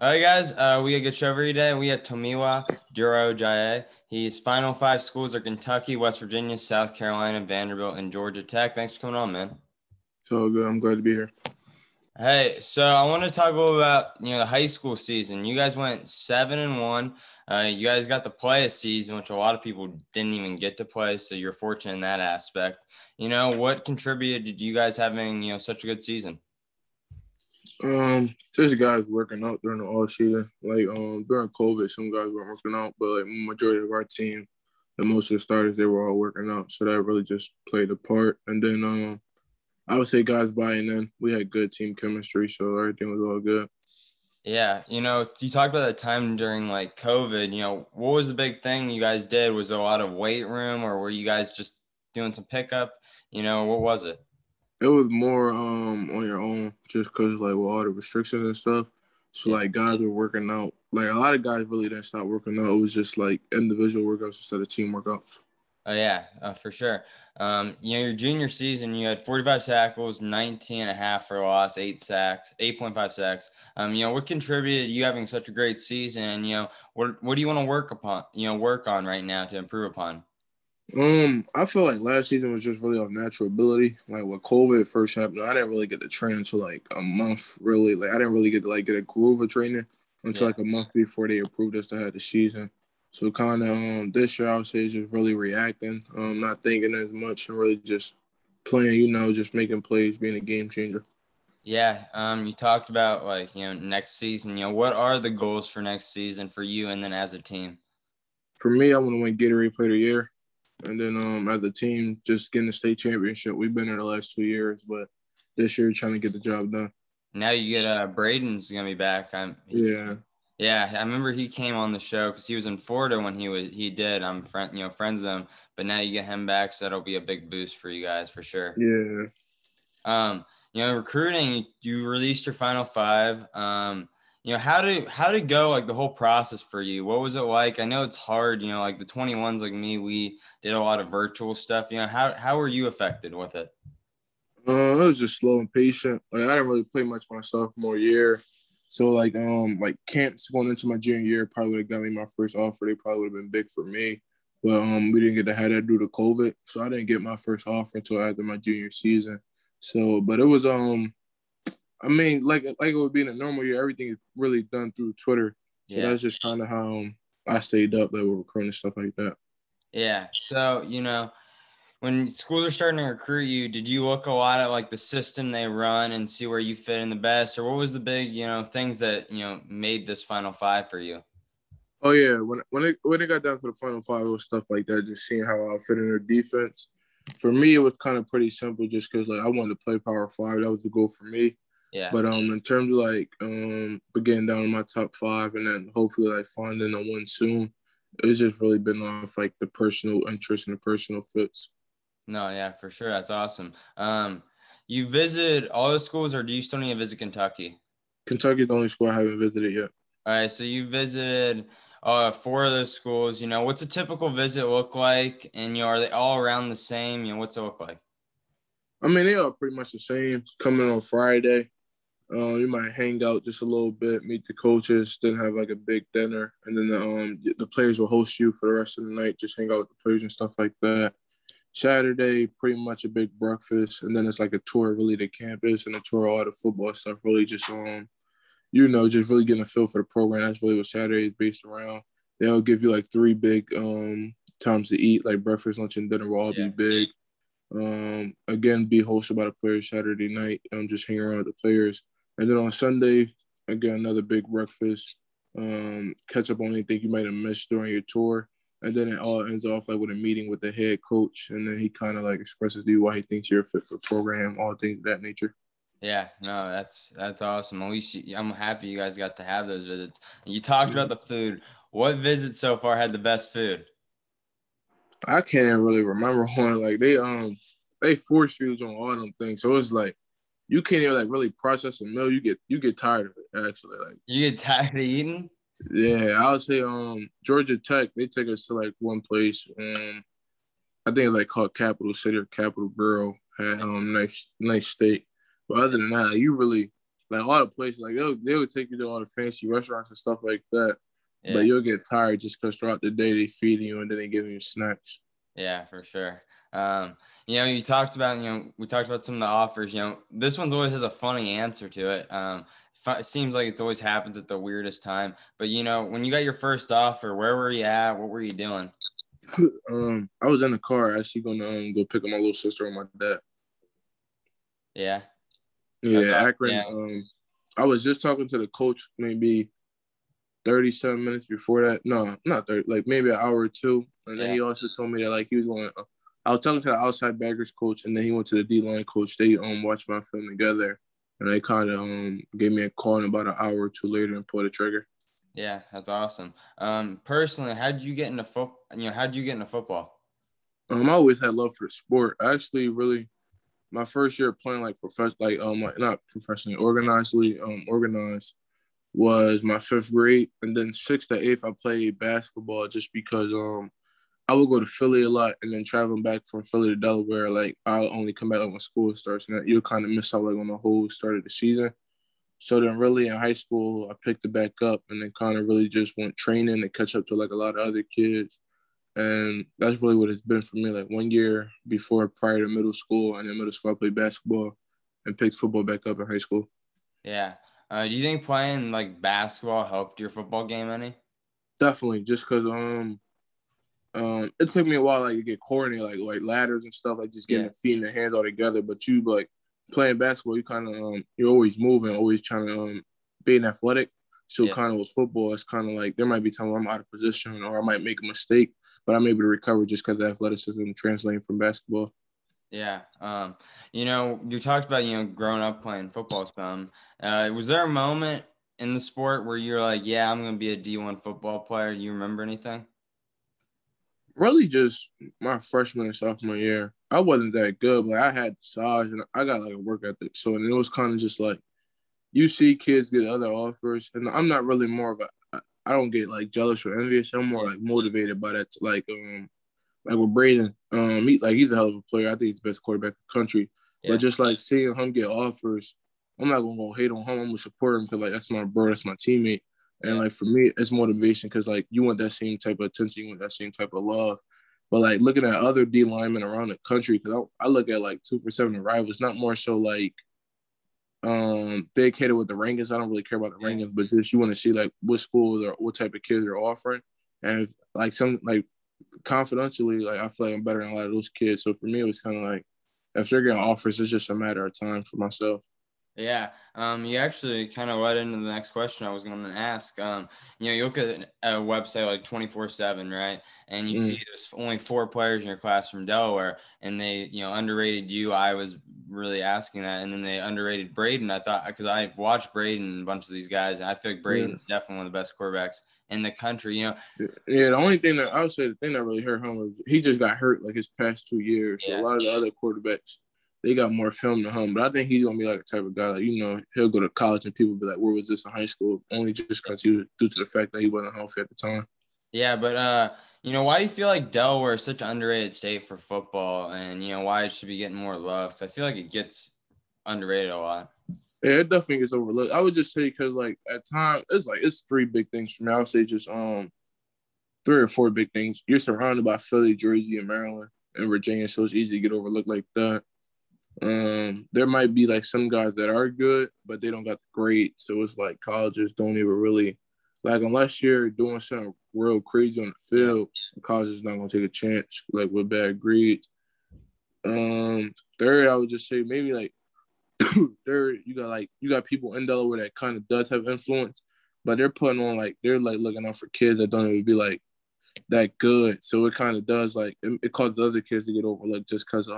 All right, guys. We got a good show every day. We have Tomiwa, Durojaiye. His final five schools are Kentucky, West Virginia, South Carolina, Vanderbilt, and Georgia Tech. Thanks for coming on, man. So good. I'm glad to be here. Hey, so I want to talk a little about the high school season. You guys went 7-1. You guys got to play a season, which a lot of people didn't even get to play. So you're fortunate in that aspect. What contributed to you guys having such a good season? There's guys working out during the all season. During COVID, some guys weren't working out, but majority of our team and most of the starters, they were all working out. So that really just played a part. And then I would say guys buying in. We had good team chemistry, so everything was all good. Yeah, you talked about that time during COVID. What was the big thing you guys did? Was it a lot of weight room, or were you guys just doing some pickup? What was it? It was more on your own, just because with all the restrictions and stuff. So guys were working out. Like a lot of guys really didn't stop working out. It was just individual workouts instead of team workouts. Oh yeah, for sure. Your junior season, you had 45 tackles, 19 and a half for loss, 8.5 sacks. What contributed to you having such a great season? And what do you want to work on right now to improve upon? I feel like last season was just really off natural ability. Like when COVID first happened, I didn't really get to train until a month. Really, I didn't really get to get a groove of training until a month before they approved us to have the season. So kind of this year, I would say is just really reacting, not thinking as much, and really just playing. Just making plays, being a game changer. Yeah. You talked about next season. What are the goals for next season for you and then as a team? For me, I want to win Gatorade Player of the Year. And then as a team, just getting the state championship. We've been there the last 2 years, but this year trying to get the job done. Now you get Braden's gonna be back. Yeah, I remember he came on the show because he was in Florida when he did. I'm friends with him, but now you get him back, so that'll be a big boost for you guys for sure. Yeah. Recruiting. You released your final five. How to go the whole process for you? What was it like? I know it's hard. The 21s like me, we did a lot of virtual stuff. How were you affected with it? I was just slow and patient. I didn't really play much my sophomore year, so camps going into my junior year probably would have got me my first offer. They probably would have been big for me, but we didn't get to have that due to COVID, so I didn't get my first offer until after my junior season. So, but it was like it would be in a normal year, everything is really done through Twitter. So that's just kind of how I stayed up, with recruiting and stuff like that. Yeah. So, when schools are starting to recruit you, did you look a lot at the system they run and see where you fit in the best? Or what was the big, things that, made this final five for you? Oh yeah. When it got down to the final five, it was stuff like that, just seeing how I fit in their defense. For me, it was kind of pretty simple just because I wanted to play Power 5. That was the goal for me. Yeah. But in terms of getting down in my top 5 and then hopefully finding a win soon, it's just really been off the personal interest and the personal fits. No, yeah, for sure. That's awesome. You visited all the schools, or do you still need to visit Kentucky? Kentucky's the only school I haven't visited yet. All right, so you visited 4 of those schools. What's a typical visit look like? And are they all around the same? What's it look like? I mean, they are pretty much the same. Coming on Friday, you might hang out just a little bit, meet the coaches, then have a big dinner, and then the players will host you for the rest of the night. Just hang out with the players and stuff like that. Saturday, pretty much a big breakfast, and then it's a tour really the campus and a tour of all the football stuff. Really just just really getting a feel for the program. That's really what Saturday is based around. They'll give you 3 big times to eat, breakfast, lunch, and dinner will all be big. Again, be hosted by the players Saturday night. Just hang around with the players, and then on Sunday, again another big breakfast. Catch up on anything you might have missed during your tour. And then it all ends off with a meeting with the head coach, and then he kind of expresses to you why he thinks you're a fit for the program, all things of that nature. Yeah, no, that's awesome. At least I'm happy you guys got to have those visits. You talked about the food. What visit so far had the best food? I can't even really remember one. They force feed on all them things, so it's you can't even really process a meal. You get tired of it actually. You get tired of eating. Yeah, I would say Georgia Tech, they take us to one place. I think it's called Capital City or Capital Borough. Had nice steak. But other than that, you really like all the places, like they'll take you to all the fancy restaurants and stuff like that. But Yeah. you'll get tired just because throughout the day they feed you and then they give you snacks. Yeah, for sure. You talked about, we talked about some of the offers. This one's always has a funny answer to it. It seems like it's always happens at the weirdest time. But when you got your first offer, where were you at? What were you doing? I was in the car actually gonna go pick up my little sister and my dad. Yeah. That's Yeah, Akron. yeah. I was just talking to the coach maybe 37 minutes before that. No, not 30, like maybe an hour or two. And then Yeah. he also told me that like he was going. I was talking to the outside backers coach, and then he went to the D line coach. They watched my film together, and they kind of gave me a call in about an hour or two later and pulled the trigger. Yeah, that's awesome. Personally, how did you get into football? How did you get into football? I always had love for the sport. I actually really my first year playing like like not professionally organized was my fifth grade, and then sixth to eighth I played basketball just because I would go to Philly a lot, and then traveling back from Philly to Delaware, like I'll only come back like when school starts, and you'll kind of miss out like on the whole start of the season. So then really in high school, I picked it back up and then kind of really just went training to catch up to like a lot of other kids. And that's really what it's been for me. Like 1 year before, prior to middle school, and in middle school I played basketball and picked football back up in high school. Yeah. Do you think playing like basketball helped your football game any? Definitely, just because it took me a while like to get coordinated, like ladders and stuff, like just getting Yeah. the feet and the hands all together. But you like playing basketball, you kind of you're always moving, always trying to being athletic. So Yeah. kind of with football, it's kind of like there might be times where I'm out of position or I might make a mistake, but I'm able to recover just because of athleticism translating from basketball. Yeah. You talked about, growing up playing football some. Was there a moment in the sport where you're like, yeah, I'm going to be a D1 football player? Do you remember anything? Really, just my freshman and sophomore year, I wasn't that good, but I had the size and I got like a work ethic. So and it was kind of just like you see kids get other offers, and I'm not really more of a. I don't get like jealous or envious. I'm more like motivated by that. Like with Braden, he's a hell of a player. I think he's the best quarterback in the country. But Yeah. just like seeing him get offers, I'm not gonna go hate on him. I'm gonna support him because like that's my bro, that's my teammate. And Yeah. like for me, it's motivation because like you want that same type of attention, you want that same type of love. But like looking at other D linemen around the country, because I look at like 2-for-7 rivals, not more so like big hitter with the rankings. I don't really care about the Yeah. rankings, but just you want to see like what schools or what type of kids they're offering. And if, like some like confidentially, like I feel like I'm better than a lot of those kids. So for me, it was kind of like if they're getting offers, it's just a matter of time for myself. Yeah. You actually kind of led into the next question I was going to ask. You look at a website like 24/7, right? And you see there's only 4 players in your class from Delaware, and they, underrated you. I was really asking that. And then they underrated Braden. I thought, because I watched Braden and a bunch of these guys, and I feel like Yeah. Braden's definitely one of the best quarterbacks in the country. Yeah, the only thing that I would say the thing that really hurt him was he just got hurt like his past 2 years. So a Yeah. lot of the other quarterbacks, they got more film than him. But I think he's gonna be like a type of guy like he'll go to college and people be like, "Where was this in high school?" Only just because he was due to the fact that he wasn't healthy at the time. Yeah, but why do you feel like Delaware is such an underrated state for football, and why it should be getting more love? Because I feel like it gets underrated a lot. Yeah, it definitely gets overlooked. I would just say because like at times it's 3 big things for me. I would say just 3 or 4 big things. You're surrounded by Philly, Jersey, and Maryland and Virginia, so it's easy to get overlooked like that. There might be like some guys that are good, but they don't got the grade. So it's like colleges don't even really like unless you're doing something real crazy on the field, the college is not gonna take a chance like with bad grades. Third, I would just say maybe like third, you got people in Delaware that kind of does have influence, but they're like looking out for kids that don't even be like that good. So it kind of does like it causes the other kids to get overlooked just because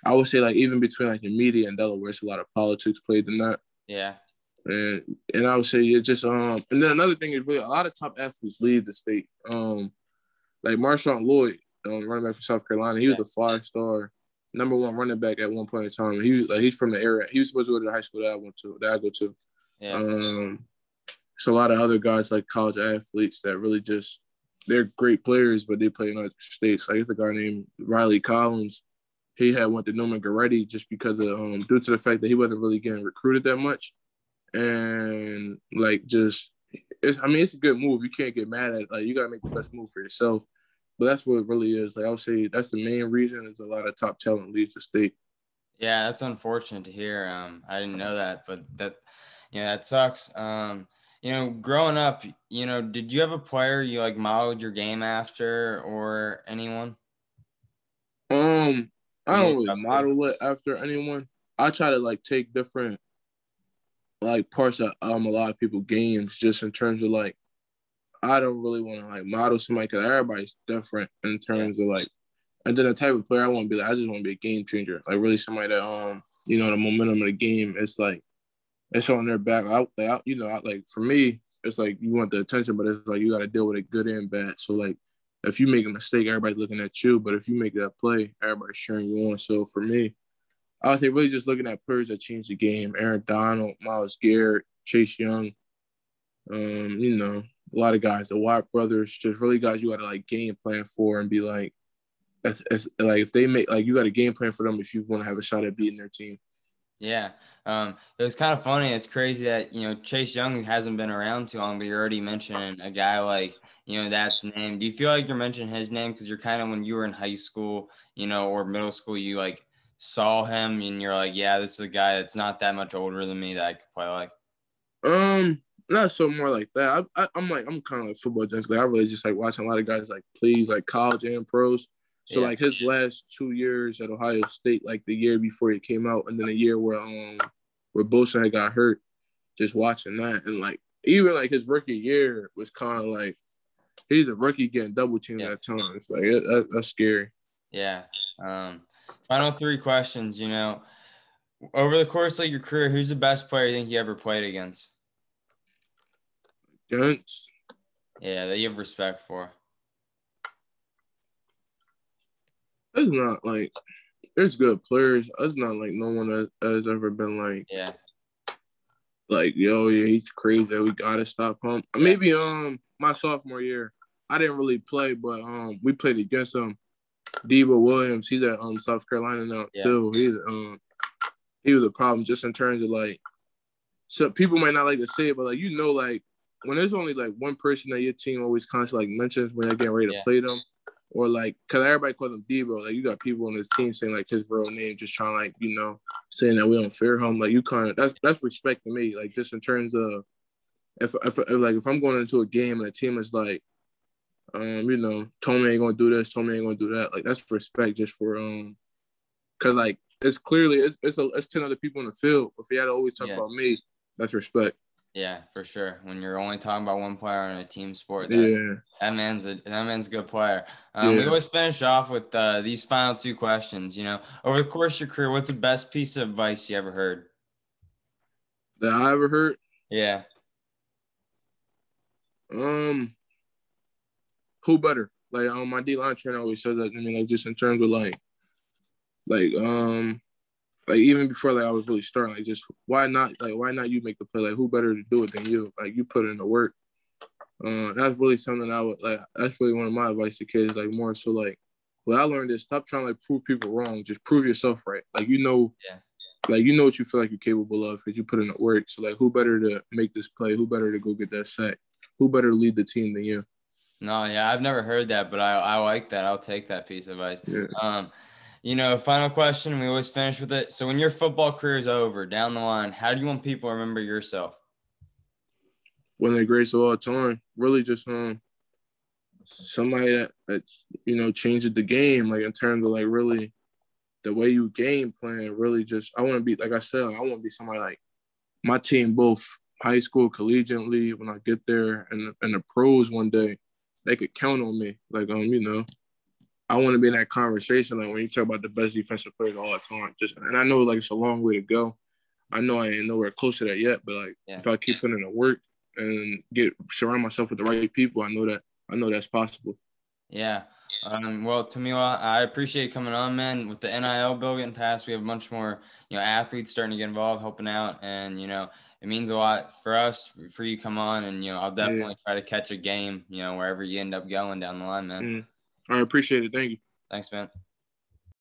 I would say like even between like the media and Delaware, it's a lot of politics played in that. Yeah. And I would say it just and then another thing is really a lot of top athletes leave the state. Like Marshawn Lloyd, running back for South Carolina, he was a 5-star #1 running back at one point in time. He's from the area. He was supposed to go to the high school that I go to. Yeah. So a lot of other guys like college athletes that really just they're great players, but they play in other states. Like there's a guy named Riley Collins. He had went to Newman Goretti just because of due to the fact that he wasn't really getting recruited that much. and like just it's a good move. You can't get mad at it. Like you gotta make the best move for yourself. But that's what it really is. Like I would say that's the main reason is a lot of top talent leaves the state. Yeah, that's unfortunate to hear. I didn't know that, but that sucks. Growing up, did you have a player you like modeled your game after or anyone I you don't looked really up to? model it after anyone. I try to like take different like parts of a lot of people games just in terms of like I don't really want to like model somebody because everybody's different in Yeah, terms of like and then the type of player I want to be like I just want to be a game changer. Like really somebody that the momentum of the game it's like it's on their back. Like for me, it's like you want the attention, but it's like you got to deal with it good and bad. So like, if you make a mistake, everybody's looking at you. But if you make that play, everybody's cheering you on. So for me, I would say really just looking at players that changed the game: Aaron Donald, Myles Garrett, Chase Young. A lot of guys, the Watt brothers, just really guys you got to like game plan for and be like, like if they make like you got a game plan for them if you want to have a shot at beating their team. yeah. It was kind of funny. It's crazy that Chase Young hasn't been around too long, but you're already mentioning a guy like that's name. Do you feel like you're mentioning his name because you're kind of when you were in high school, or middle school, you like saw him and you're like, yeah, this is a guy that's not that much older than me that I could play like. Not so more like that. I'm kind of like football junkie. Like, I really just like watching a lot of guys like plays like college and pros. So Yeah, like his last 2 years at Ohio State, like the year before he came out, and then a year where Bosa had got hurt. Just watching that and like even like his rookie year was kind of like he's a rookie getting double teamed yeah, at times. Like that's scary. yeah. Final three questions. Over the course of your career, who's the best player you think you ever played against? Against Yeah, that you have respect for. it's not like there's good players. It's not like no one has ever been Yeah, like yo yeah he's crazy. We gotta stop him. yeah, Maybe my sophomore year I didn't really play, but we played against Debo Williams. He's at South Carolina now yeah, too. He was a problem just in terms of like so people might not like to say it, but like like when there's only like one person that your team always constantly like mentions when they're getting ready to yeah, play them, or like because everybody calls him Debo, like you got people on this team saying like his real name, just trying like saying that we don't fear him. Like you kind of that's respect to me. Like just in terms of if I'm going into a game and the team is like Tommy ain't gonna do this, Tommy ain't gonna do that. Like that's respect just for because like it's clearly it's 10 other people in the field. If he had to always talk yeah. about me, that's respect. Yeah, for sure. When you're only talking about one player in a team sport, that Yeah, that man's a good player. We yeah. always finish off with these final two questions. Over the course of your career, what's the best piece of advice you ever heard? That I ever heard. Yeah, Um, who better? Like my D line trainer always says that. I mean, like just in terms of like like even before like I was really starting, like just why not? Like why not you make the play? Like who better to do it than you? Like you put in the work. That's really something I would like. That's really one of my advice to kids. Like more so like what I learned is stop trying to like prove people wrong. Just prove yourself right. yeah. like what you feel like you're capable of because you put in the work. So like who better to make this play? Who better to go get that sack? Who better to lead the team than you? No, yeah, I've never heard that, but I like that. I'll take that piece of advice. Yeah. Final question. We always finish with it. So when your football career is over, down the line, how do you want people to remember yourself? One of the greats of all time. Really just somebody that changed the game, like in terms of like really the way you game plan, really just I want to be like I said, I want to be somebody like my team, both high school, collegiately, when I get there and the pros one day, they could count on me. Like I want to be in that conversation. Like when you talk about the best defensive players of all time, and I know like it's a long way to go. I know I ain't nowhere close to that yet, but like Yeah. if I keep putting in the work and surround myself with the right people, I know that's possible. Yeah. Well, Tomiwa, I appreciate you coming on, man. With the NIL bill getting passed, we have much more, athletes starting to get involved, helping out, and it means a lot for us for you to come on, and I'll Yeah. definitely try to catch a game, wherever you end up going down the line, man. I appreciate it. Thank you. Thanks, man.